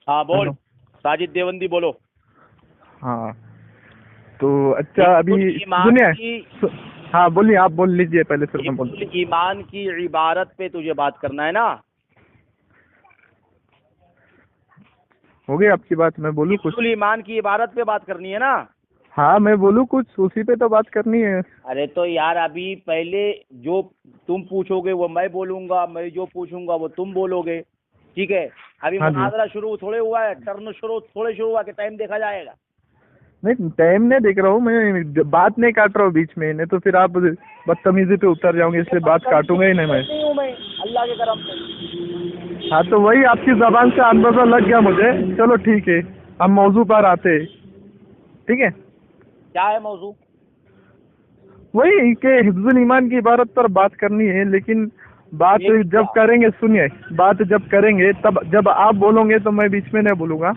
ہاں بول. ہلو. ساجد دیوبندی بولو. ہاں تو اچھا ابھی ایمان سنیے. کی ہاں بولیے, آپ بول لیجیے پہلے پھر میں بولتا ہوں. ایمان کی عبارت پہ تجھے بات کرنا ہے نا. ہو گئی آپ کی بات, میں بولوں کچھ؟ ایمان کی عبارت پہ بات کرنی ہے نا. ہاں میں بولوں کچھ, اسی پہ تو بات کرنی ہے. ارے تو یار ابھی پہلے جو تم پوچھو گے وہ میں بولوں گا, میں جو پوچھوں گا وہ تم بولو گے, ٹھیک ہے؟ ابھی ہاں جی. مناظرہ شروع تھوڑے ہوا ہے, ٹرن تھوڑے شروع ہوا کہ ٹائم دیکھا جائے گا. نہیں ٹائم نہیں دیکھ رہا ہوں میں, بات نہیں کاٹ رہا ہوں بیچ میں, نہیں تو پھر آپ بدتمیزی پہ اتر جاؤں گے, اس لیے بات کاٹوں گا ہی نہیں میں. نہیں ہوں میں اللہ کے کرم سے. ہاں تو وہی آپ کی زبان سے اندازہ لگ گیا مجھے. چلو ٹھیک ہے, ہم موضوع پر آتے. ٹھیک ہے, کیا ہے موضوع؟ وہی کہ حفظ الایمان کی عبارت پر بات کرنی ہے, لیکن بات جب کریں گے, سنیے, بات جب کریں گے تب جب آپ بولو گے تو میں بیچ میں نہیں بولوں گا,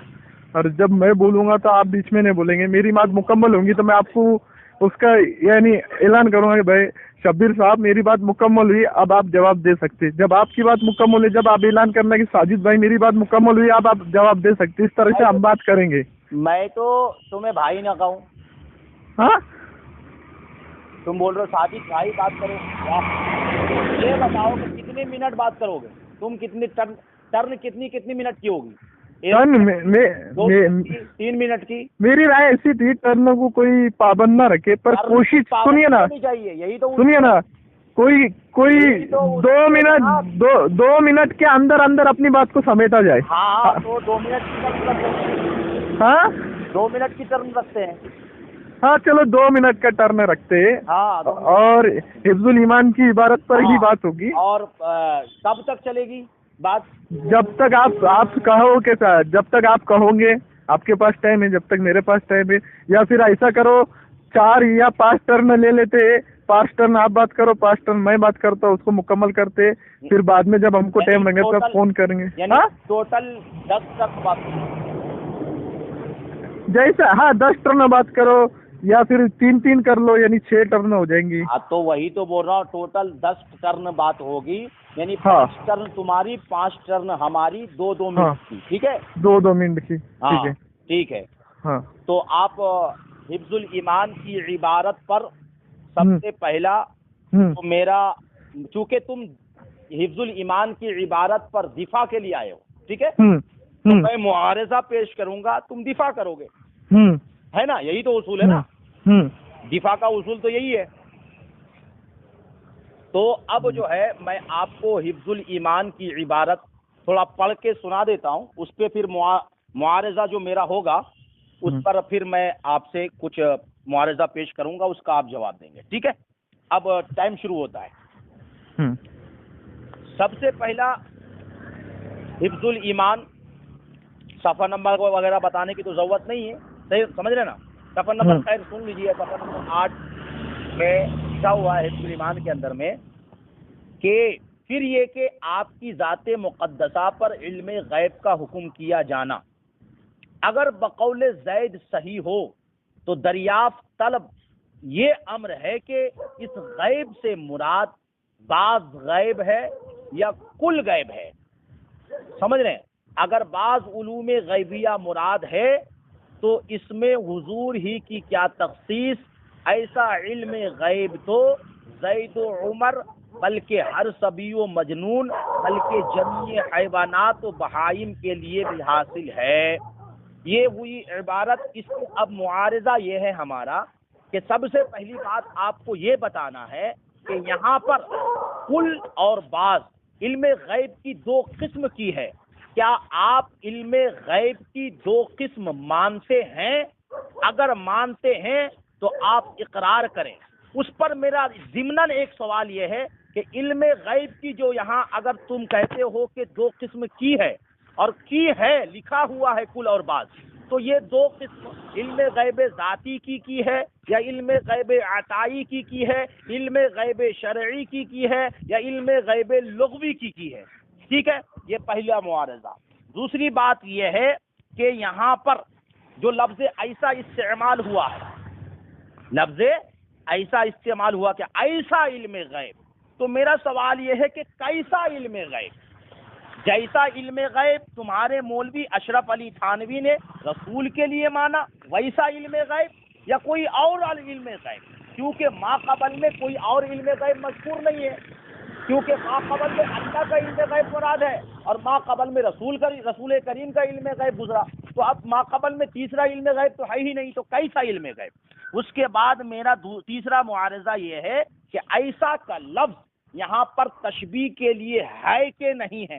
اور جب میں بولوں گا تو آپ بیچ میں نہیں بولیں گے. میری بات مکمل ہوگی تو میں آپ کو اس کا یعنی اعلان کروں گا کہ بھائی شبیر صاحب میری بات مکمل ہوئی, اب آپ جواب دے سکتے. جب آپ کی بات مکمل ہوئی, جب آپ اعلان کرنا کہ ساجد بھائی میری بات مکمل ہوئی, اب آپ جواب دے سکتے. اس طرح سے ہم بات کریں گے. میں تو تمہیں بھائی نہ کہوں. ہاں تم بول رہے ہو ساجد بھائی بات کرو. یہ بتاؤ کہ کتنے منٹ بات کرو گے تم, کتنی ٹرن کتنی منٹ کی ہوگی؟ 3 منٹ کی. میری رائے ایسی تھی, ٹرن کو کوئی پابند نہ رکھے, پر کوشش, سنیے نا, چاہیے یہی تو سنیے نا, کوئی 2 منٹ کے اندر اندر اپنی بات کو سمیٹا جائے. ہاں تو 2 منٹ کی ٹرن رکھتے ہیں. ہاں 2 منٹ کی ٹرن رکھتے ہیں. ہاں چلو 2 منٹ کا ٹرن رکھتے. ہاں اور حفظ الایمان کی عبارت پر ہی بات ہوگی. اور کب تک چلے گی بات؟ جب تک آپ کہو کہ جب تک آپ کہو گے, آپ کے پاس ٹائم ہے, جب تک میرے پاس ٹائم ہے. یا پھر ایسا کرو 4 یا 5 ٹرن لے لیتے, 5 ٹرن آپ بات کرو, 5 ٹرن میں بات کرتا ہوں, اس کو مکمل کرتے. پھر بعد میں جب ہم کو ٹائم لگے تو فون کریں گے. ہاں ٹوٹل 10 ٹرن بات کرو. جیسا, ہاں 10 ٹرن بات کرو, یا پھر 3 کر لو, یعنی 6 ٹرن ہو جائیں گی. ہاں تو وہی تو بول رہا ہوں, ٹوٹل 10 ٹرن بات ہوگی, یعنی ہاں 5 ٹرن تمہاری, 5 ٹرن ہماری, 2 ہاں منٹ کی. ٹھیک ہے, 2 منٹ کی. ٹھیک ہے, ٹھیک ہے. ہاں تو آپ حفظ الایمان کی عبارت پر سب سے پہلا تو میرا, چونکہ تم حفظ الایمان کی عبارت پر دفاع کے لیے آئے ہو, ٹھیک ہے, تو میں معارضہ پیش کروں گا, تم دفاع کرو گے, ہے نا؟ یہی تو اصول ہے نا, دفاع کا اصول تو یہی ہے. تو اب جو ہے میں آپ کو حفظ الایمان کی عبارت تھوڑا پڑھ کے سنا دیتا ہوں, اس پہ پھر معارضہ جو میرا ہوگا اس پر پھر میں آپ سے کچھ معارضہ پیش کروں گا, اس کا آپ جواب دیں گے. ٹھیک ہے, اب ٹائم شروع ہوتا ہے. سب سے پہلا حفظ الایمان, صفحہ نمبر وغیرہ بتانے کی تو ضرورت نہیں ہے, صحیح سمجھ رہے نا؟ صفحہ نمبر خیر سن لیجیے, صفحہ نمبر 8 میں لکھا ہوا ہے حفظ الایمان کے اندر میں کہ پھر یہ کہ آپ کی ذات مقدسہ پر علم غیب کا حکم کیا جانا اگر بقول زید صحیح ہو تو دریافت طلب یہ امر ہے کہ اس غیب سے مراد بعض غیب ہے یا کل غیب ہے. سمجھ رہے ہیں؟ اگر بعض علوم غیبیہ مراد ہے تو اس میں حضور ہی کی کیا تخصیص, ایسا علم غیب تو زید و عمر بلکہ ہر صبی و مجنون بلکہ جمیع حیوانات و بہائم کے لیے بھی حاصل ہے. یہ ہوئی عبارت. اس کو اب معارضہ یہ ہے ہمارا کہ سب سے پہلی بات آپ کو یہ بتانا ہے کہ یہاں پر کل اور بعض علم غیب کی 2 قسم کی ہے. کیا آپ علم غیب کی 2 قسم مانتے ہیں؟ اگر مانتے ہیں تو آپ اقرار کریں. اس پر میرا ضمناً ایک سوال یہ ہے کہ علم غیب کی جو یہاں اگر تم کہتے ہو کہ 2 قسم کی ہے, اور کی ہے لکھا ہوا ہے کل اور بعض, تو یہ 2 قسم علم غیب ذاتی کی ہے یا علم غیب عطائی کی ہے, علم غیب شرعی کی ہے یا علم غیب لغوی کی ہے. ٹھیک ہے, یہ پہلا معارضہ. دوسری بات یہ ہے کہ یہاں پر جو لفظ ایسا استعمال ہوا ہے, لفظ ایسا استعمال ہوا کہ ایسا علم غیب, تو میرا سوال یہ ہے کہ کیسا علم غیب؟ جیسا علم غیب تمہارے مولوی اشرف علی تھانوی نے رسول کے لیے مانا، ویسا علم غیب یا کوئی اور علم غیب، کیونکہ ما قبل میں کوئی اور علم غیب مذکور نہیں ہے، کیونکہ ما قبل میں اللہ کا علم غیب مراد ہے اور ما قبل میں رسول کریم کا علم غیب گزرا، تو اب ما قبل میں تیسرا علم غیب تو ہے ہی نہیں، تو کیسا علم غیب؟ اس کے بعد میرا تیسرا معارضہ یہ ہے کہ ایسا کا لفظ یہاں پر تشبیہ کے لیے ہے کہ نہیں ہے؟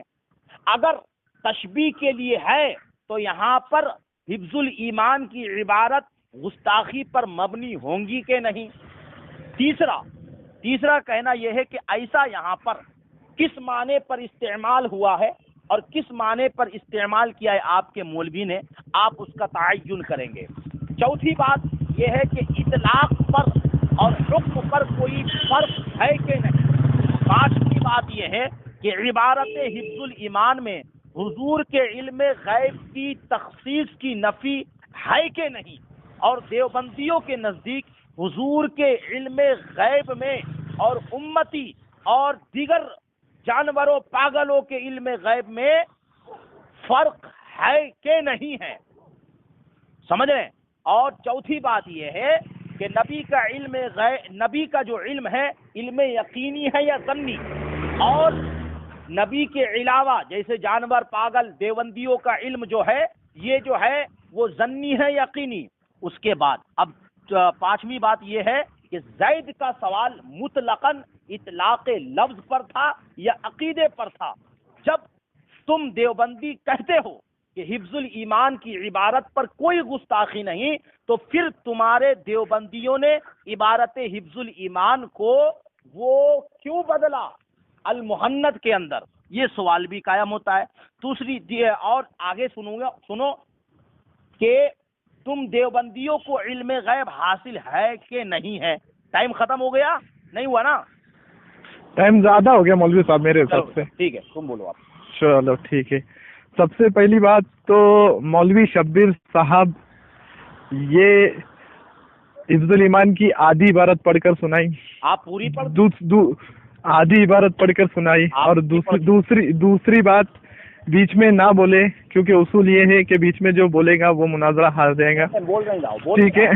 اگر تشبیہ کے لیے ہے تو یہاں پر حفظ الایمان کی عبارت گستاخی پر مبنی ہوں گی کہ نہیں؟ تیسرا کہنا یہ ہے کہ ایسا یہاں پر کس معنی پر استعمال ہوا ہے اور کس معنی پر استعمال کیا ہے آپ کے مولوی نے، آپ اس کا تعین کریں گے۔ چوتھی بات یہ ہے کہ اطلاق پر اور حکم پر کوئی فرق ہے کہ نہیں؟ پانچویں بات یہ ہے کہ عبارت حفظ الایمان میں حضور کے علم غیب کی تخصیص کی نفی ہے کہ نہیں؟ اور دیوبندیوں کے نزدیک حضور کے علم غیب میں اور امتی اور دیگر جانوروں پاگلوں کے علم غیب میں فرق ہے کہ نہیں ہے؟ سمجھ رہے ہیں؟ اور چوتھی بات یہ ہے کہ نبی کا جو علم ہے علم یقینی ہے یا ظنی، اور نبی کے علاوہ جیسے جانور پاگل دیوبندیوں کا علم جو ہے یہ جو ہے وہ ظنی ہے یقینی۔ اس کے بعد اب پانچویں بات یہ ہے کہ زید کا سوال مطلقاً اطلاق لفظ پر تھا یا عقیدے پر تھا؟ جب تم دیوبندی کہتے ہو کہ حفظ الایمان کی عبارت پر کوئی گستاخی نہیں، تو پھر تمہارے دیوبندیوں نے عبارت حفظ الایمان کو وہ کیوں بدلا المحنت کے اندر؟ یہ سوال بھی قائم ہوتا ہے۔ دوسری اور آگے سنو کہ تم دیوبندیوں کو علم غیب حاصل ہے کہ نہیں ہے؟ ٹائم ختم ہو گیا؟ نہیں ہوا نا؟ ٹائم زیادہ ہو گیا مولوی صاحب میرے حساب سے۔ ٹھیک ہے، تم بولو آپ۔ چلو ٹھیک ہے۔ سب سے پہلی بات تو مولوی شبیر صاحب یہ حفظ الایمان کی آدھی عبارت پڑھ کر سنائی، آپ پوری پڑھ آدھی عبارت پڑھ کر سنائی، اور دوسری بات بیچ میں نہ بولے، کیونکہ اصول یہ ہے کہ بیچ میں جو بولے گا وہ مناظرہ ہار جائے گا، ٹھیک ہے؟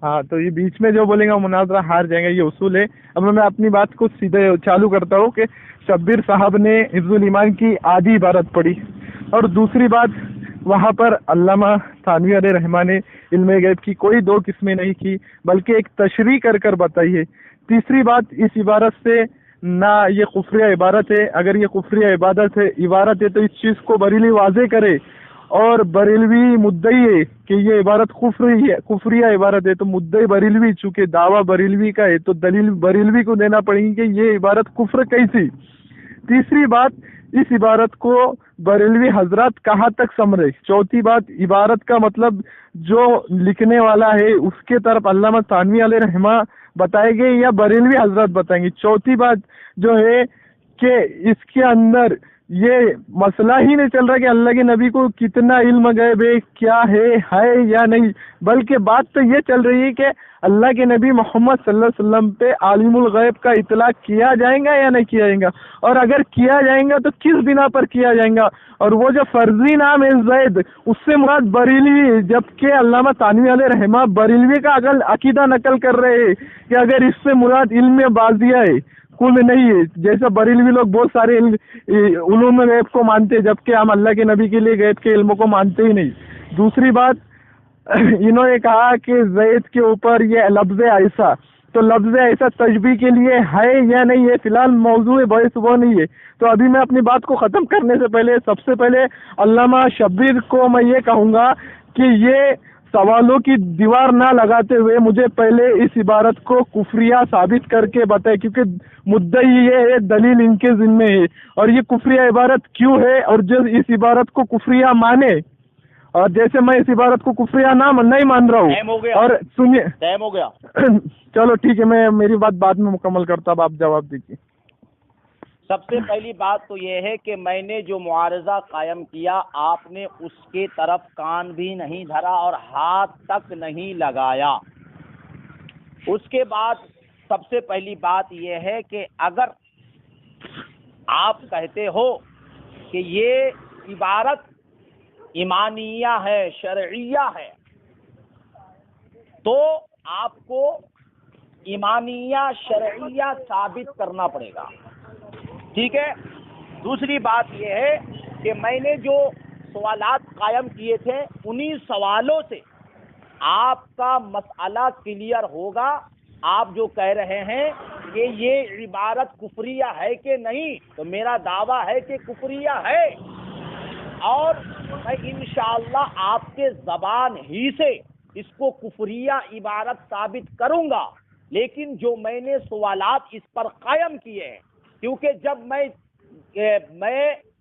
ہاں، تو یہ بیچ میں جو بولے گا وہ مناظرہ ہار جائے گا، یہ اصول ہے۔ اب میں اپنی بات کو سیدھے چالو کرتا ہوں کہ شبیر صاحب نے حفظ الایمان کی آدھی عبارت پڑھی، اور دوسری بات وہاں پر علامہ تھانوی علیہ رحمہ نے علم غیب کی کوئی دو قسمیں نہیں کی، بلکہ ایک تشریح کر کر بتائی ہے۔ تیسری بات، اس عبارت سے نہ یہ کفریہ عبارت ہے، اگر یہ کفریہ عبارت ہے تو اس چیز کو بریلوی واضح کرے، اور بریلوی مدعی ہے کہ یہ عبارت کفریہ عبارت ہے، تو مدعی بریلوی چونکہ دعویٰ بریلوی کا ہے تو دلیل بریلوی کو دینا پڑے گی کہ یہ عبارت کفر کیسی۔ تیسری بات، اس عبارت کو بریلوی حضرات کہاں تک سمجھے۔ چوتھی بات، عبارت کا مطلب جو لکھنے والا ہے اس کے طرف علامہ تھانوی علیہ رحمہ بتائے گے یا بریلوی حضرات بتائیں گے۔ چوتھی بات جو ہے کہ اس کے اندر یہ مسئلہ ہی نہیں چل رہا کہ اللہ کے نبی کو کتنا علم غیب ہے، کیا ہے یا نہیں، بلکہ بات تو یہ چل رہی ہے کہ اللہ کے نبی محمد صلی اللہ علیہ وسلم پہ عالم الغیب کا اطلاق کیا جائے گا یا نہیں کیا جائے گا، اور اگر کیا جائے گا تو کس بنا پر کیا جائے گا۔ اور وہ جو فرضی نام ہے زید، اس سے مراد بریلوی، جبکہ علامہ تھانوی علیہ رحمہ بریلوی کا عقیدہ نقل کر رہے ہیں کہ اگر اس سے مراد علم بازیہ ہے، کل نہیں ہے، جیسا بریلوی لوگ بہت سارے علوم غیب کو مانتے، جبکہ ہم اللہ کے نبی کے لیے غیب کے علموں کو مانتے ہی نہیں۔ دوسری بات، انہوں نے کہا کہ زید کے اوپر یہ لفظ ایسا، تو لفظ ایسا تشبیہ کے لیے ہے یا نہیں ہے، فی الحال موضوع بحث وہ نہیں ہے۔ تو ابھی میں اپنی بات کو ختم کرنے سے پہلے سب سے پہلے علامہ شبیر کو میں یہ کہوں گا کہ یہ سوالوں کی دیوار نہ لگاتے ہوئے مجھے پہلے اس عبارت کو کفریہ ثابت کر کے بتائے، کیونکہ مدعی یہ ہے، دلیل ان کے ذمے ہے، اور یہ کفریہ عبارت کیوں ہے، اور جو اس عبارت کو کفریہ مانے، اور جیسے میں اس عبارت کو کفریہ نہیں مان رہا ہوں، اور سنیے، ٹائم ہو گیا۔ چلو ٹھیک ہے، میں میری بات بعد میں مکمل کرتا ہوں، آپ جواب دیجیے۔ سب سے پہلی بات تو یہ ہے کہ میں نے جو معارضہ قائم کیا، آپ نے اس کے طرف کان بھی نہیں دھرا اور ہاتھ تک نہیں لگایا۔ اس کے بعد سب سے پہلی بات یہ ہے کہ اگر آپ کہتے ہو کہ یہ عبارت ایمانیہ ہے، شرعیہ ہے، تو آپ کو ایمانیہ شرعیہ ثابت کرنا پڑے گا. ٹھیک ہے. دوسری بات یہ ہے کہ میں نے جو سوالات قائم کیے تھے انہی سوالوں سے آپ کا مسئلہ کلیئر ہوگا. آپ جو کہہ رہے ہیں کہ یہ عبارت کفریہ ہے کہ نہیں، تو میرا دعویٰ ہے کہ کفریہ ہے، اور میں انشاءاللہ آپ کے زبان ہی سے اس کو کفریہ عبارت ثابت کروں گا. لیکن جو میں نے سوالات اس پر قائم کیے ہیں، کیونکہ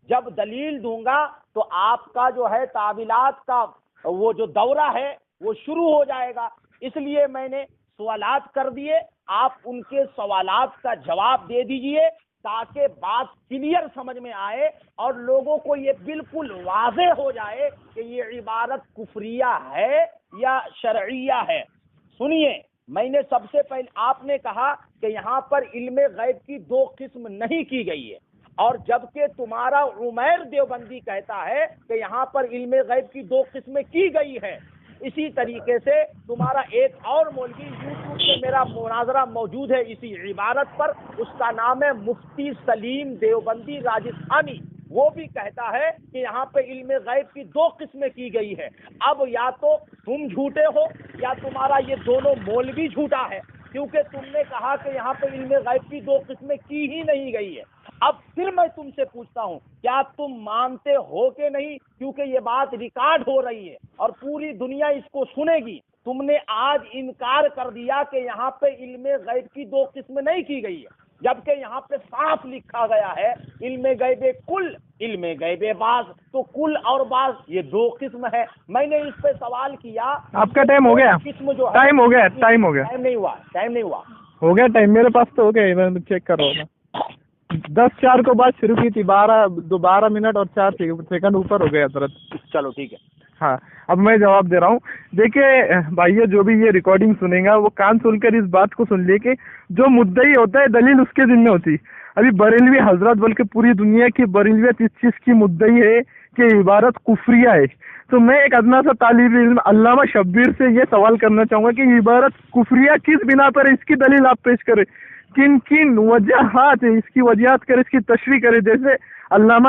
جب دلیل دوں گا تو آپ کا جو ہے تعویلات کا وہ جو دورہ ہے وہ شروع ہو جائے گا. اس لیے میں نے سوالات کر دیے، آپ ان کے سوالات کا جواب دے دیجئے تاکہ بات کلیئر سمجھ میں آئے اور لوگوں کو یہ بالکل واضح ہو جائے کہ یہ عبارت کفریہ ہے یا شرعیہ ہے. سنیے، میں نے سب سے پہلے، آپ نے کہا کہ یہاں پر علم غیب کی دو قسم نہیں کی گئی ہے، اور جبکہ تمہارا عمیر دیوبندی کہتا ہے کہ یہاں پر علم غیب کی دو قسمیں کی گئی ہے. اسی طریقے سے تمہارا ایک اور مولوی یوٹیوب پہ میرا مناظرہ موجود ہے اسی عبارت پر، اس کا نام ہے مفتی سلیم دیوبندی راجستھانی، وہ بھی کہتا ہے کہ یہاں پہ علم غیب کی دو قسمیں کی گئی ہے. اب یا تو تم جھوٹے ہو یا تمہارا یہ دونوں مولوی جھوٹا ہے، کیونکہ تم نے کہا کہ یہاں پہ علم غیب کی دو قسمیں کی ہی نہیں گئی ہے. اب پھر میں تم سے پوچھتا ہوں، کیا تم مانتے ہو کہ نہیں؟ کیونکہ یہ بات ریکارڈ ہو رہی ہے اور پوری دنیا اس کو سنے گی. تم نے آج انکار کر دیا کہ یہاں پہ علم غیب کی دو قسمیں نہیں کی گئی ہے، جبکہ یہاں پہ صاف لکھا گیا ہے علم غیب کل، علم غیب بعض. تو کل اور بعض یہ دو قسم ہے. میں نے اس پہ سوال کیا. آپ کا ٹائم ہو گیا؟ قسم جو ہے ٹائم ہو گیا. ٹائم نہیں ہوا. ہو گیا ٹائم، میرے پاس تو ہو گیا، میں چیک کر رہا ہوں. 10:04 کو بات شروع کی تھی، 12 منٹ اور 4 سیکنڈ اوپر ہو گیا حضرت. چلو ٹھیک ہے. ہاں، اب میں جواب دے رہا ہوں. دیکھیے بھائیو، جو بھی یہ ریکارڈنگ سنے گا وہ کان سن کر اس بات کو سن لے کہ جو مدعی ہوتا ہے دلیل اس کے ذمہ ہوتی. ابھی بریلوی حضرات بلکہ پوری دنیا کی بریلویت اس چیز کی مدعی ہے کہ عبارت کفریہ ہے. تو میں ایک ادنا سا طالب علم علامہ شبیر سے یہ سوال کرنا چاہوں گا کہ عبارت کفریہ کس بنا پر ہے، اس کی دلیل آپ پیش کریں. کن وجہات اس کی وجہات کرے، اس کی تشریح کرے. جیسے علامہ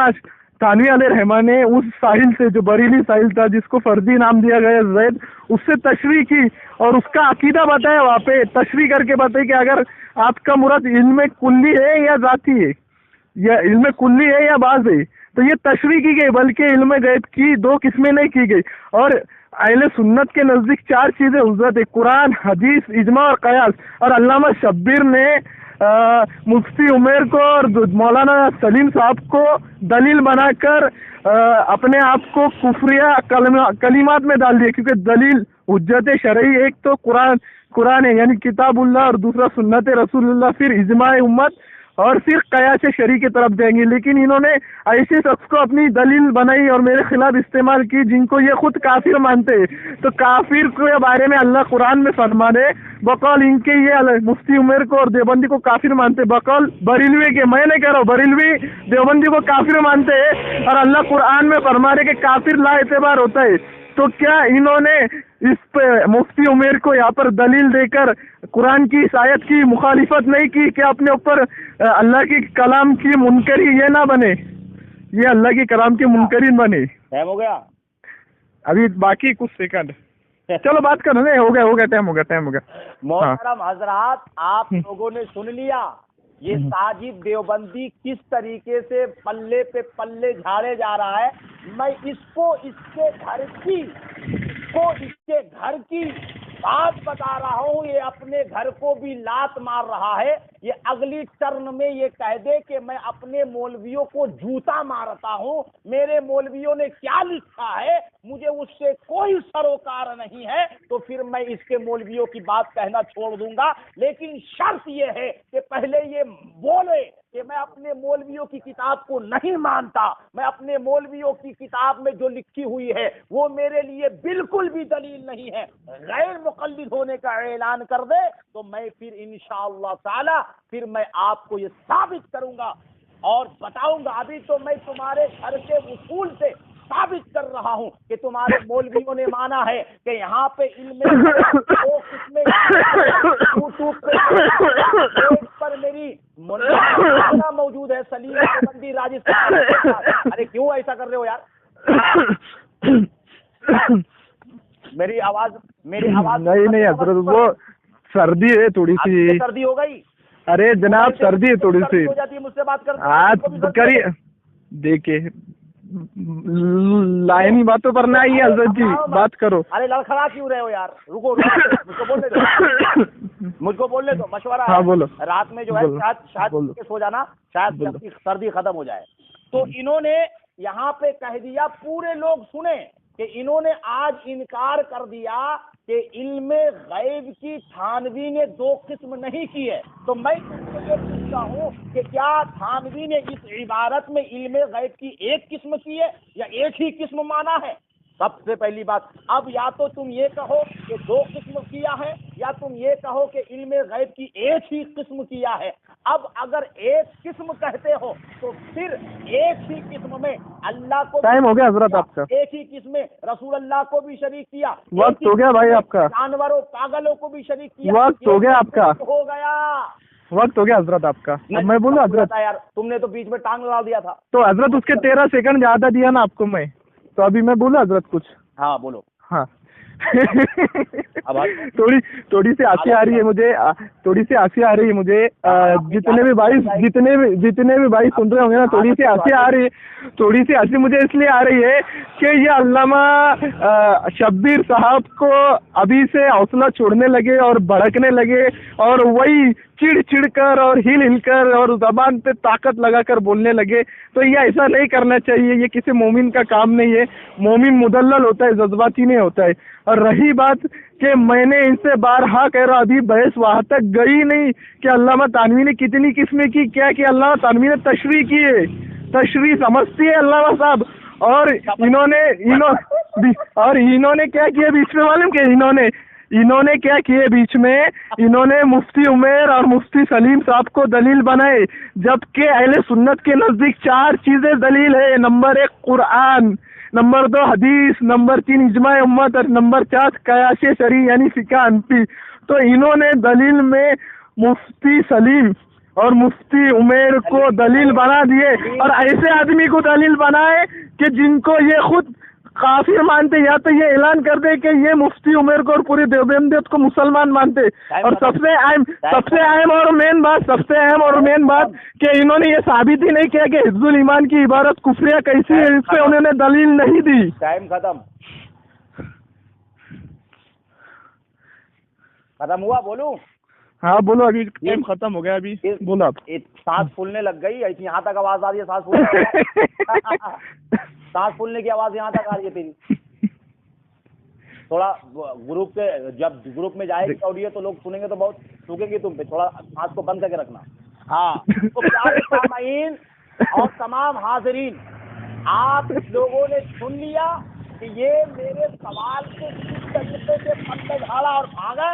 تھانوی علیہ رحمان نے اس ساحل سے، جو بریلی ساحل تھا جس کو فردی نام دیا گیا زید، اس سے تشریح کی اور اس کا عقیدہ بتایا، وہاں پہ تشریح کر کے بتائی کہ اگر آپ کا مراد علم کلی ہے یا ذاتی ہے، یا علم کلی ہے یا بعض ہے، تو یہ تشریح کی گئی. بلکہ علم غیب کی دو قسمیں نہیں کی گئی. اور اہل سنت کے نزدیک 4 چیزیں حضرت ہے: قرآن، حدیث، اجماع اور قیاس. اور علامہ شبیر نے مفتی عمیر کو اور مولانا سلیم صاحب کو دلیل بنا کر اپنے آپ کو کفریہ کلمات میں ڈال دیا. کیونکہ دلیل حجت شرعی ایک تو قرآن ہے یعنی کتاب اللہ، اور دوسرا سنت رسول اللہ، پھر اجماع امت، اور پھر قیاس شرعی کی طرف دیں گے. لیکن انہوں نے ایسے شخص کو اپنی دلیل بنائی اور میرے خلاف استعمال کی جن کو یہ خود کافر مانتے ہیں. تو کافر کے بارے میں اللہ قرآن میں فرمانے بقول ان کے، یہ مفتی عمر کو اور دیوبندی کو کافر مانتے، بقول بریلوی کے، میں نہیں کہہ رہا ہوں، بریلوی دیوبندی کو کافر مانتے ہیں، اور اللہ قرآن میں فرمانے کہ کافر لا اعتبار ہوتا ہے. تو کیا انہوں نے اس پہ مفتی عمیر کو یہاں پر دلیل دے کر قرآن کی اس آیت کی مخالفت نہیں کی کہ اپنے اوپر اللہ کی کلام کی منکری یہ نہ بنے، یہ اللہ کی کلام کی منکرین بنے؟ ٹائم ہو گیا، ابھی باقی کچھ سیکنڈ. چلو بات کرو. نہیں، ہو گیا ٹائم ہو گیا. محترم حضرات، آپ لوگوں نے سن لیا یہ ساجد دیوبندی کس طریقے سے پلے پہ پلے جھاڑے جا رہا ہے. میں اس کو اس کے گھر کی بات بتا رہا ہوں. یہ اپنے گھر کو بھی لات مار رہا ہے. یہ اگلی ٹرن میں یہ کہہ دے کہ میں اپنے مولویوں کو جوتا مارتا ہوں. میرے مولویوں نے کیا لکھا ہے مجھے اس سے کوئی سروکار نہیں ہے، تو پھر میں اس کے مولویوں کی بات کہنا چھوڑ دوں گا. لیکن شرط یہ ہے کہ پہلے یہ بولے کہ میں اپنے مولویوں کی کتاب کو نہیں مانتا، میں اپنے مولویوں کی کتاب میں جو لکھی ہوئی ہے وہ میرے لیے بالکل بھی دلیل نہیں ہے، غیر مقلد ہونے کا اعلان کر دے، تو میں پھر انشاءاللہ تعالی پھر میں آپ کو یہ ثابت کروں گا اور بتاؤں گا. ابھی تو میں تمہارے گھر کے اصول سے ثابت کر رہا ہوں کہ تمہارے مولویوں نے مانا ہے کہ یہاں پہ علم دو قسمیں یوٹیوب پر میری مناظرہ موجود ہے سلیم دیوبندی راجستھان. ارے کیوں ایسا کر رہے ہو یار؟ میری آواز نہیں حضرت وہ سردی ہے تھوڑی سی. سردی ہو گئی؟ ارے جناب سردی ہے تھوڑی سی. ہو جاتی ہے مجھ سے بات آپ کریے. دیکھیے لائنی باتوں پر نہ آئیے حضرت جی, بات کرو. ارے لڑکھڑا کیوں رہے ہو یار؟ رکو مجھ کو بولنے دو, مجھ کو بولنے دو. مشورہ ہاں بولو. رات میں جو ہے شاید سو جانا, شاید سردی ختم ہو جائے. تو انہوں نے یہاں پہ کہہ دیا, پورے لوگ سنیں کہ انہوں نے آج انکار کر دیا کہ علم غیب کی تھانوی نے دو قسم نہیں کی ہے. تو میں تم سے یہ پوچھتا ہوں کہ کیا تھانوی نے اس عبارت میں علم غیب کی ایک قسم کی ہے یا ایک ہی قسم مانا ہے؟ سب سے پہلی بات. اب یا تو تم یہ کہو کہ دو قسم کیا ہے, یا تم یہ کہو کہ علم غیب کی ایک ہی قسم کیا ہے. اب اگر ایک قسم کہتے ہو تو پھر ایک ہی قسم میں اللہ کو ٹائم ہو گیا حضرت آپ کا. ایک ہی قسم میں رسول اللہ کو بھی شریک کیا. وقت ہو گیا بھائی آپ کا. جانوروں پاگلوں کو بھی شریک کیا. وقت ہو گیا آپ کا. ہو گیا وقت ہو گیا حضرت آپ کا. اب میں بولوں حضرت؟ یار تم نے تو بیچ میں ٹانگ لگا دیا تھا. تو حضرت اس کے 13 سیکنڈ زیادہ دیا نا آپ کو میں, تو ابھی میں بولوں حضرت کچھ؟ ہاں بولو. ہاں تھوڑی سی ہنسی آ رہی ہے مجھے, جتنے بھی بھائی سن رہے ہوں گے نا, تھوڑی سی ہنسی مجھے اس لیے آ رہی ہے کہ یہ علامہ شبیر صاحب کو ابھی سے حوصلہ چھوڑنے لگے اور بھڑکنے لگے, اور وہی چڑ کر اور ہل کر اور زبان پہ طاقت لگا کر بولنے لگے. تو یہ ایسا نہیں کرنا چاہیے, یہ کسی مومن کا کام نہیں ہے. مومن مدلل ہوتا ہے, جذباتی نہیں ہوتا ہے. اور رہی بات کہ میں نے ان سے بارہا کہہ رہا, ابھی بحث وہاں تک گئی نہیں کہ علامہ تھانوی نے کتنی قسمیں کی, کیا کہ علامہ تھانوی نے تشریح کی ہے, تشریح سمجھتی ہے علامہ صاحب. اور انہوں نے کیا کیا بیچ میں معلوم کہ انہوں نے کیا کیے بیچ میں, انہوں نے مفتی عمیر اور مفتی سلیم صاحب کو دلیل بنائے, جبکہ اہل سنت کے نزدیک 4 چیزیں دلیل ہے. نمبر 1 قرآن, نمبر 2 حدیث, نمبر 3 اجماع امت, اور نمبر 4 قیاس شرعی یعنی فقہ حنفی. تو انہوں نے دلیل میں مفتی سلیم اور مفتی عمیر کو دلیل بنا دیے, اور ایسے آدمی کو دلیل بنائے کہ جن کو یہ خود کافر مانتے, یا تو یہ اعلان کر دے کہ یہ مفتی عمر کو اور پوری دیوبندیت کو مسلمان مانتے. اور سب سے اہم اور مین بات کہ انہوں نے یہ ثابت ہی نہیں کیا کہ حفظ الایمان کی عبارت کفریہ کیسی ہے, اس پہ انہوں نے دلیل نہیں دی. ٹائم ختم ہوا. بولوں؟ ہاں بولو, ابھی ٹائم ختم ہو گیا. ابھی بولو آپ. سانس پھولنے لگ گئی, یہاں تک آواز آ رہی ہے سانس پھولنے کی آواز یہاں تک آ رہی ہے تیری. تھوڑا جب گروپ میں جائے گی آڈیو تو لوگ سنیں گے تو بہت سوکھیں گے تم پہ, تھوڑا سانس کو بند کر کے رکھنا. ہاں تو پیارے سامعین اور تمام حاضرین, آپ لوگوں نے سن لیا کہ یہ میرے سوال سے کس طریقے سے پلے جھاڑا اور بھاگا,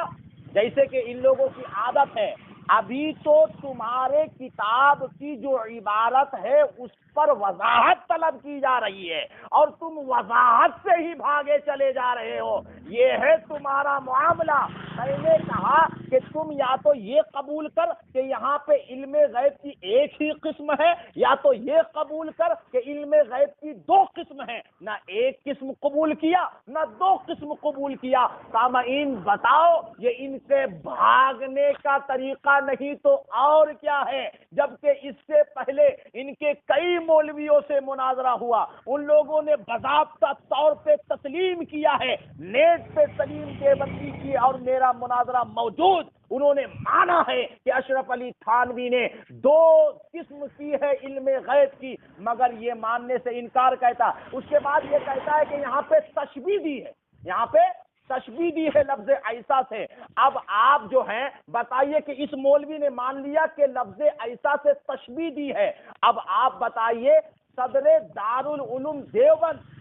جیسے کہ ان لوگوں کی عادت ہے. ابھی تو تمہارے کتاب کی جو عبارت ہے اس پر وضاحت طلب کی جا رہی ہے, اور تم وضاحت سے ہی بھاگے چلے جا رہے ہو. یہ ہے تمہارا معاملہ. میں نے کہا کہ تم یا تو یہ قبول کر کہ یہاں پہ علم غیب کی ایک ہی قسم ہے, یا تو یہ قبول کر کہ علم غیب کی 2 قسم ہے. نہ ایک قسم قبول کیا نہ 2 قسم قبول کیا. سامعین بتاؤ, یہ ان کے بھاگنے کا طریقہ نہیں تو اور کیا ہے؟ جبکہ اس سے پہلے ان کے کئی مولویوں سے مناظرہ ہوا, ان لوگوں نے باضابطہ طور پہ تسلیم کیا ہے. نیٹ پہ سلیم دیوبندی کی اور میرا مناظرہ موجود. انہوں نے مانا ہے کہ اشرف علی تھانوی نے 2 قسم کی ہے علم غیب کی, مگر یہ ماننے سے انکار کہتا. اس کے بعد یہ کہتا ہے کہ یہاں پہ تشبیہ دی ہے, یہاں پہ تشبیہ دی ہے لفظ ایسا سے. اب آپ جو ہیں بتائیے کہ اس مولوی نے مان لیا کہ لفظ ایسا سے تشبیہ دی ہے. اب آپ بتائیے, صدر دارالعلوم دیوبند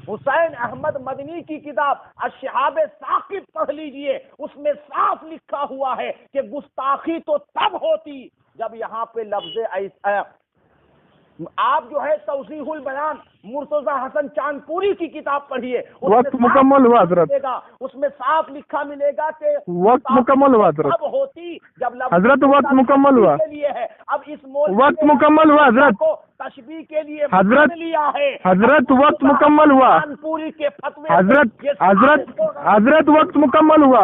حسین احمد مدنی کی کتاب الشہاب ثاقب پڑھ لیجئے, اس میں صاف لکھا ہوا ہے کہ گستاخی تو تب ہوتی جب یہاں پہ لفظ ایسا آپ جو ہے توضیح البیان مرتضی حسن چاندپوری کی کتاب پڑھیے، وقت مکمل ہوا حضرت، اس میں صاف لکھا ملے گا کہ وقت مکمل ہوا حضرت، اب ہوتی جب حضرت وقت مکمل ہوا کے لیے ہے، اب اس وقت مکمل ہوا حضرت، تشبیہ کے لیے حضرت لیا ہے حضرت وقت مکمل ہوا چاندپوری کے فتوے حضرت حضرت حضرت وقت مکمل ہوا،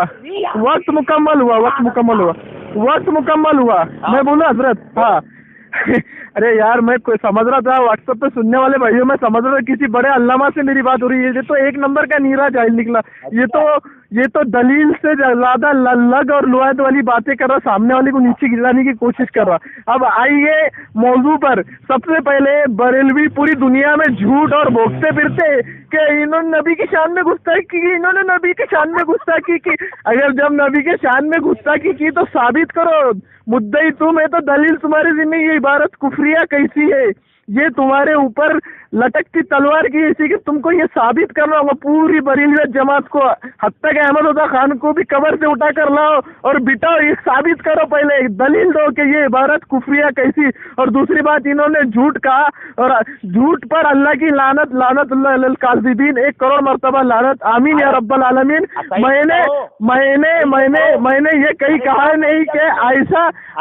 وقت مکمل ہوا، وقت مکمل ہوا، وقت مکمل ہوا، میں بولوں حضرت؟ ہاں ارے یار میں کوئی سمجھ رہا تھا واٹس ایپ پہ سننے والے بھائیوں، میں سمجھ رہا تھا کسی بڑے علامہ سے میری بات ہو رہی ہے، یہ تو ایک نمبر کا نیرا جاہل نکلا، یہ تو دلیل سے زیادہ لگ اور لوایت والی باتیں کر رہا، سامنے والے کو نیچے گرانے کی کوشش کر رہا۔ اب آئیے موضوع پر، سب سے پہلے بریلوی پوری دنیا میں جھوٹ اور بھوکتے پھرتے کہ انہوں نے نبی کی شان میں گستاخی کی، انہوں نے نبی کی شان میں گستاخی کی۔ اگر جب نبی کے شان میں گستاخی کی تو ثابت کرو، مدعی تم ہے تو دلیل تمہاری ذمہ، یہ عبارت کفریہ کیسی ہے؟ یہ تمہارے اوپر لٹکتی تلوار کی ایسی کہ تم کو یہ ثابت کرنا ہوگا پوری بریلویت جماعت کو، حتیٰ کہ احمد رضا خان کو بھی قبر سے اٹھا کر لاؤ اور بٹاؤ، یہ ثابت کرو، پہلے دلیل دو کہ یہ عبارت کفریہ کیسی۔ اور دوسری بات، انہوں نے جھوٹ کہا اور جھوٹ پر اللہ کی لعنت، لعنت اللہ علی الکاذبین، 1 کروڑ مرتبہ لعنت، آمین یا رب العالمین۔ میں نے یہ کہیں کہا نہیں کہ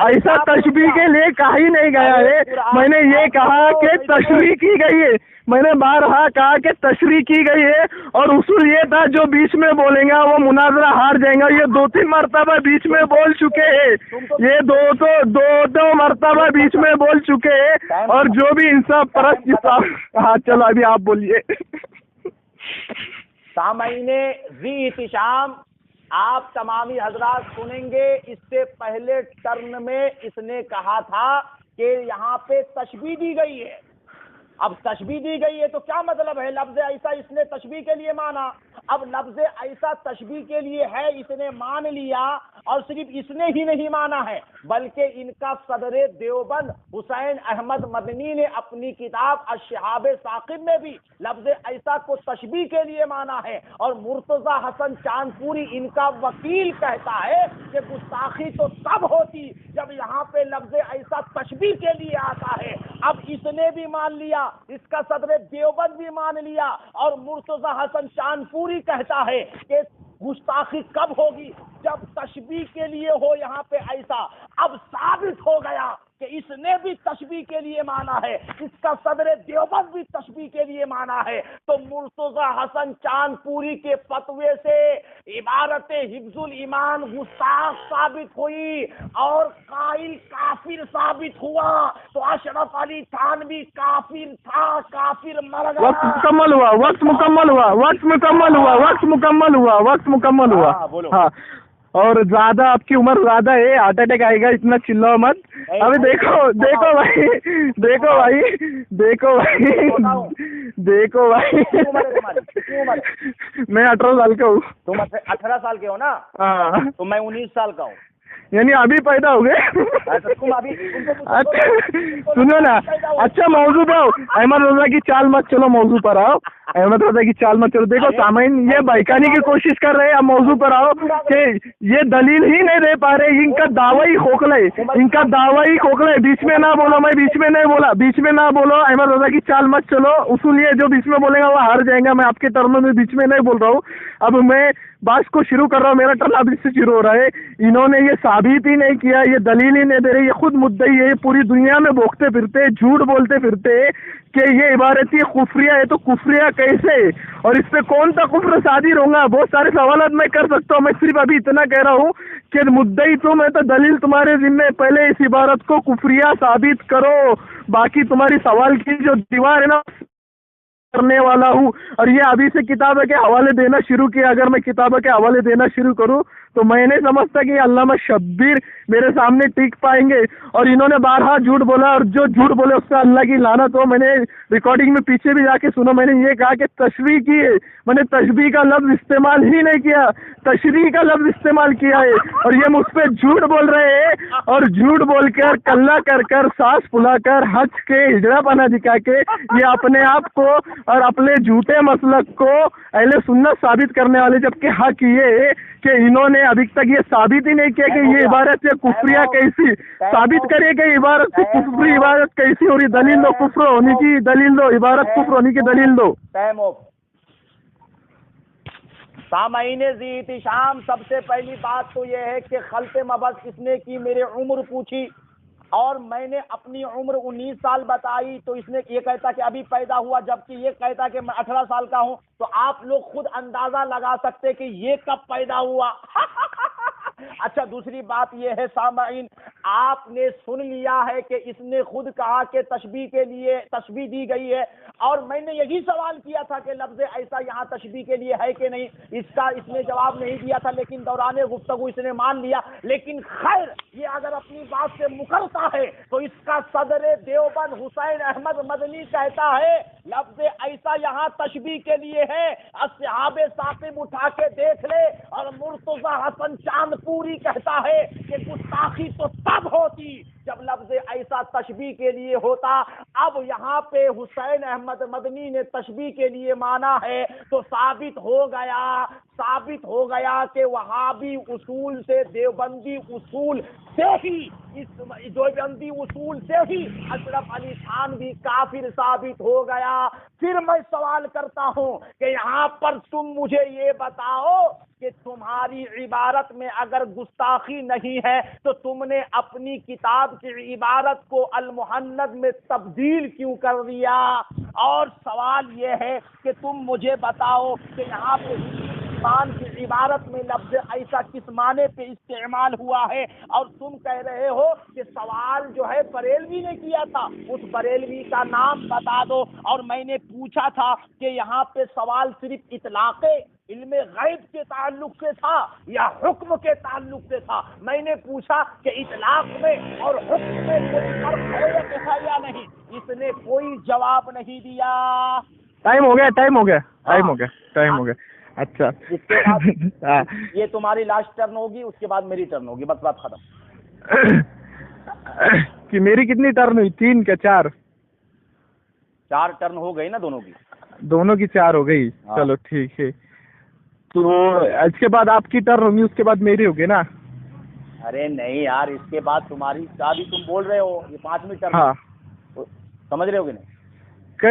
ایسا تشبیہ کے لیے کہا ہی نہیں گیا ہے، میں نے یہ کہا کہ تشریح کی گئی ہے، میں نے بارہا کہا کہ تشریح کی گئی ہے، اور اصول یہ تھا جو بیچ میں بولیں گا وہ مناظرہ ہار جائیں گا۔ یہ 2-3 مرتبہ بیچ میں بول چکے ہیں، یہ دو مرتبہ بیچ میں بول چکے ہیں، اور جو بھی انصاف پرست ہاں چلو ابھی آپ بولیے۔ سامعین ذی احتشام، آپ تمامی حضرات سنیں گے، اس سے پہلے ٹرن میں اس نے کہا تھا کہ یہاں پہ تشبیہ دی گئی ہے۔ اب تشبیہ دی گئی ہے تو کیا مطلب ہے؟ لفظ ایسا اس نے تشبیہ کے لیے مانا، اب لفظ ایسا تشبیہ کے لیے ہے، اس نے مان لیا، اور صرف اس نے ہی نہیں مانا ہے بلکہ ان کا صدر دیوبند حسین احمد مدنی نے اپنی کتاب الشہاب ثاقب میں بھی لفظ ایسا کو تشبیہ کے لیے مانا ہے، اور مرتضی حسن چاندپوری ان کا وکیل کہتا ہے کہ گستاخی تو تب ہوتی جب یہاں پہ لفظ ایسا تشبیہ کے لیے آتا ہے۔ اب اس نے بھی مان لیا، اس کا صدر دیوبند بھی مان لیا، اور مرتضی حسن چاندپوری کہتا ہے کہ گستاخی کب ہوگی؟ جب تشبیہ کے لیے ہو یہاں پہ ایسا۔ اب ثابت ہو گیا کہ اس نے بھی تشبیہ کے لیے مانا ہے، اس کا صدر دیوبند بھی تشبیہ کے لیے مانا ہے، تو مرتضی حسن چاندپوری کے فتوے سے عبارت حفظ الایمان گستاخ ثابت ہوئی اور قائل کافر ثابت ہوا، تو اشرف علی تھانوی کافر تھا، کافر مر گیا۔ وقت مکمل ہوا، وقت مکمل ہوا، وقت مکمل ہوا، وقت مکمل ہوا، وقت مکمل ہوا۔ ہاں، اور زیادہ آپ کی عمر زیادہ ہے، ہارٹ اٹیک آئے گا، اتنا چلاؤ مت۔ ابھی دیکھو بھائی، میں 18 سال کا ہوں۔ تم 18 سال کے ہو نا؟ ہاں، تو میں 19 سال کا ہوں، یعنی ابھی پیدا ہو گئے۔ سنو نا، اچھا موضوع پر آؤ، احمد رضا کی چال مت چلو، موضوع پر آؤ، احمد رضا کی چال مت چلو۔ دیکھو سامعین یہ بہکانے کی کوشش کر رہے ہیں، اب موضوع پر آؤ کہ یہ دلیل ہی نہیں دے پا رہے، ان کا دعویٰ ہی کھوکھلا ہے، بیچ میں نہ بولو، میں بیچ میں نہیں بولا، بیچ میں نہ بولو، احمد رضا کی چال مت چلو، اصول یہ جو بیچ میں بولے گا وہ ہار جائیں گا، میں آپ کے ٹرم میں بیچ میں نہیں بول رہا ہوں، اب میں بات کو شروع کر رہا ہوں، میرا ٹرن ابھی سے شروع ہو رہا ہے۔ انہوں نے یہ ثابت ہی نہیں کیا، یہ دلیل ہی نہیں دے رہے، یہ خود مدعی ہے، یہ پوری دنیا میں بوکتے پھرتے، جھوٹ بولتے پھرتے کہ یہ عبارت کفریہ ہے، تو کفریہ کیسے، اور اس پہ کون سا کفر صادر ہوگا؟ بہت سارے سوالات میں کر سکتا ہوں، میں صرف ابھی اتنا کہہ رہا ہوں کہ مدعی تم ہے تو دلیل تمہارے ذمہ، پہلے اس عبارت کو کفریہ ثابت کرو، باقی تمہاری سوال کی جو دیوار ہے نا کرنے والا ہوں۔ اور یہ ابھی سے کتابیں کے حوالے دینا شروع کیا، اگر میں کتابوں کے حوالے دینا شروع کروں تو میں نہیں سمجھتا کہ علامہ شبیر میرے سامنے ٹک پائیں گے، اور انہوں نے بارہا جھوٹ بولا، اور جو جھوٹ بولے اس سے اللہ کی لعنت ہو۔ میں نے ریکارڈنگ میں پیچھے بھی جا کے سنو، میں نے یہ کہا کہ تشریح کی ہے، میں نے تشبیہ کا لفظ استعمال ہی نہیں کیا، تشریح کا لفظ استعمال کیا ہے، اور یہ مجھ پہ جھوٹ بول رہے ہیں، اور جھوٹ بول کر کلہ کر سانس پھلا کر ہنس کے ہجڑا پنا دکھا کے یہ اپنے آپ کو اور اپنے جھوٹے مسلک کو اہل سنت ثابت کرنے والے، جبکہ حق یہ ہے کہ انہوں نے ابھی تک یہ ثابت ہی نہیں کیا کہ یہ عبارت سے کفریہ کیسی ثابت کرے کہ عبارت سے کفری عبارت کیسی ہو رہی، دلیل دو، کفر ہونے کی دلیل دو، عبارت کفر ہونے کی دلیل دو۔ سامعین ذی احتشام، سب سے پہلی بات تو یہ ہے کہ خلط مبث اس نے کی، میرے عمر پوچھی اور میں نے اپنی عمر 19 سال بتائی، تو اس نے یہ کہتا کہ ابھی پیدا ہوا، جبکہ یہ کہتا کہ میں 18 سال کا ہوں، تو آپ لوگ خود اندازہ لگا سکتے کہ یہ کب پیدا ہوا۔ اچھا، دوسری بات یہ ہے سامعین، آپ نے سن لیا ہے کہ اس نے خود کہا کہ تشبیہ کے لیے تشبیہ دی گئی ہے، اور میں نے یہی سوال کیا تھا کہ لفظ ایسا یہاں تشبیہ کے لیے ہے کہ نہیں، اس نے جواب نہیں دیا تھا، لیکن دوران گفتگو اس نے مان لیا۔ لیکن خیر، یہ اگر اپنی بات سے مکرتا ہے تو اس کا صدر دیوبند حسین احمد مدنی کہتا ہے لفظ ایسا یہاں تشبیہ کے لیے ہے، اصحاب ثاقب اٹھا کے دیکھ لے، اور مرتضی حسن چاند پوری کہتا ہے کہ گستاخی تو تب ہوتی جب لفظ ایسا تشبیہ کے لیے ہوتا۔ اب یہاں پہ حسین احمد مدنی نے تشبیہ کے لیے مانا ہے، تو ثابت ہو گیا کہ وہابی اصول سے، دیوبندی اصول سے ہی، اس دیوبندی اصول سے ہی اشرف علی خان بھی کافر ثابت ہو گیا۔ پھر میں سوال کرتا ہوں کہ یہاں پر تم مجھے یہ بتاؤ کہ تمہاری عبارت میں اگر گستاخی نہیں ہے تو تم نے اپنی کتاب کی عبارت کو المحند میں تبدیل کیوں کر دیا؟ اور سوال یہ ہے کہ تم مجھے بتاؤ کہ یہاں پہ ایمان کی عبارت میں لفظ ایسا کس معنی پہ استعمال ہوا ہے، اور تم کہہ رہے ہو کہ سوال جو ہے بریلوی نے کیا تھا، اس بریلوی کا نام بتا دو۔ اور میں نے پوچھا تھا کہ یہاں پہ سوال صرف اطلاق علم غیب کے تعلق سے تھا یا حکم کے تعلق سے تھا؟ میں نے پوچھا کہ اطلاق میں اور حکم میں کوئی فرق ہے یا نہیں، اس نے کوئی جواب نہیں دیا۔ ٹائم ہو گیا۔ اچھا، اس کے بعد یہ تمہاری لاسٹ ٹرن ہوگی، اس کے بعد میری ٹرن ہوگی، بس بات ختم۔ کہ میری کتنی ٹرن ہوئی؟ 3 کا 4؟ 4 ٹرن ہو گئی نا دونوں کی 4 ہو گئی۔ چلو ٹھیک ہے، تو اس کے بعد آپ کی ٹرن ہوگی، اس کے بعد میری ہوگی نا؟ ارے نہیں یار، اس کے بعد تمہاری شادی، تم بول رہے ہو یہ 5ویں ٹرن۔ ہاں، سمجھ رہے ہو کہ نہیں؟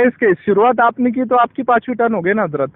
اس کے شروعات آپ نے کی تو آپ کی 5ویں ٹرن ہو گئی نا حضرت؟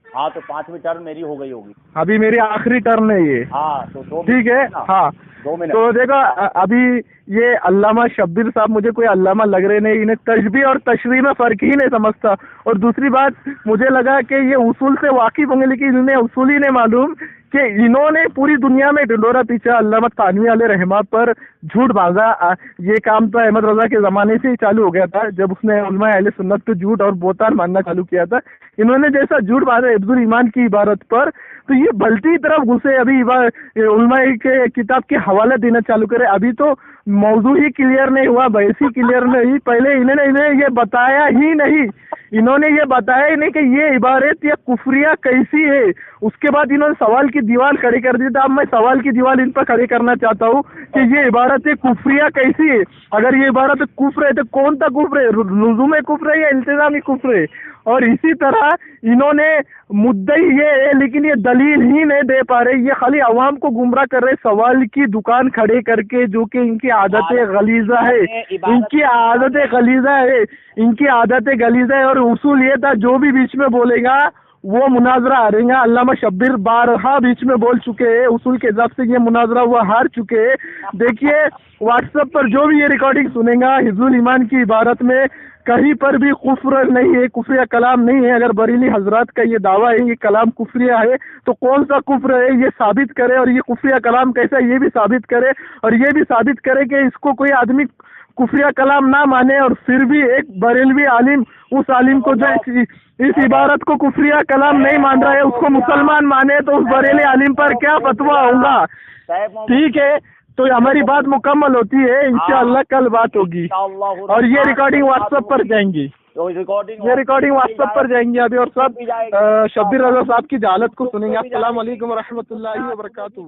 ہاں، تو 5ویں ٹرن میری ہو گئی ہوگی۔ ابھی میری آخری ٹرن ہے یہ۔ ہاں، تو 2 ٹھیک ہے۔ ہاں، 2 منٹ۔ تو دیکھو، ابھی یہ علامہ شبیر صاحب مجھے کوئی علامہ لگ رہے نہیں، انہیں تشبیہ اور تشریح میں فرق ہی نہیں سمجھتا، اور دوسری بات مجھے لگا کہ یہ اصول سے واقف ہوں گے، لیکن انہیں اصول ہی نہیں معلوم کہ انہوں نے پوری دنیا میں ڈنڈورا پیچھا علامہ تھانوی علیہ رحمہ پر جھوٹ باندھا۔ یہ کام تو احمد رضا کے زمانے سے ہی چالو ہو گیا تھا، جب اس نے علماء اہل سنت کو جھوٹ اور بہتان ماننا چالو کیا تھا۔ انہوں نے جیسا جھوٹ باندھا حفظ الایمان کی عبارت پر، تو یہ بلٹی طرف گھسے، ابھی علماء کے کتاب کے حوالے دینا چالو کرے۔ ابھی تو موضوع ہی کلیئر نہیں ہوا، بحث ہی کلیئر نہیں، پہلے انہیں یہ بتایا ہی نہیں، انہوں نے یہ بتایا ہی نہیں کہ یہ عبارت یا کفریہ کیسی ہے۔ اس کے بعد انہوں نے سوال کی دیوار کھڑی کر دی تھا۔ اب میں سوال کی دیوار ان پر کھڑی کرنا چاہتا ہوں کہ یہ عبارت کفریہ کیسی ہے؟ اگر یہ عبارت کفر ہے تو کون سا کفر ہے؟ لزوم کفر ہے یا التزامی کفر ہے؟ اور اسی طرح انہوں نے مدعی یہ ہے لیکن یہ دلیل ہی نہیں دے پا رہے، یہ خالی عوام کو گمراہ کر رہے سوال کی دکان کھڑے کر کے، جو کہ ان کی عادت غلیظہ ہے، ان کی عادت غلیظہ ہے۔ اور اصول یہ تھا جو بھی بیچ میں بولے گا وہ مناظرہ ہارے گا۔ علامہ شبیر بارہا بیچ میں بول چکے ہیں، اصول کے حساب سے یہ مناظرہ وہ ہار چکے ہیں۔ دیکھیے واٹس ایپ پر جو بھی یہ ریکارڈنگ سنے گا، حفظ الایمان کی عبارت میں کہیں پر بھی کفر نہیں ہے، کفریہ کلام نہیں ہے۔ اگر بریلی حضرات کا یہ دعویٰ ہے یہ کلام کفریہ ہے تو کون سا کفر ہے یہ ثابت کرے، اور یہ کفریہ کلام کیسا ہے یہ بھی ثابت کرے، اور یہ بھی ثابت کرے کہ اس کو کوئی آدمی کفریہ کلام نہ مانے، اور پھر بھی ایک بریلوی عالم اس عالم کو جو اس عبارت کو کفریہ کلام نہیں مان رہا ہے اس کو مسلمان مانے، تو اس بریلی عالم پر کیا فتویٰ ہوگا؟ ٹھیک ہے، تو ہماری بات مکمل ہوتی ہے، انشاءاللہ کل بات ہوگی، اور یہ ریکارڈنگ واٹس ایپ پر جائیں گی، ابھی، اور سب شبیر رضا صاحب کی جہالت کو سنیں گے۔ السلام علیکم ورحمۃ اللہ وبرکاتہ۔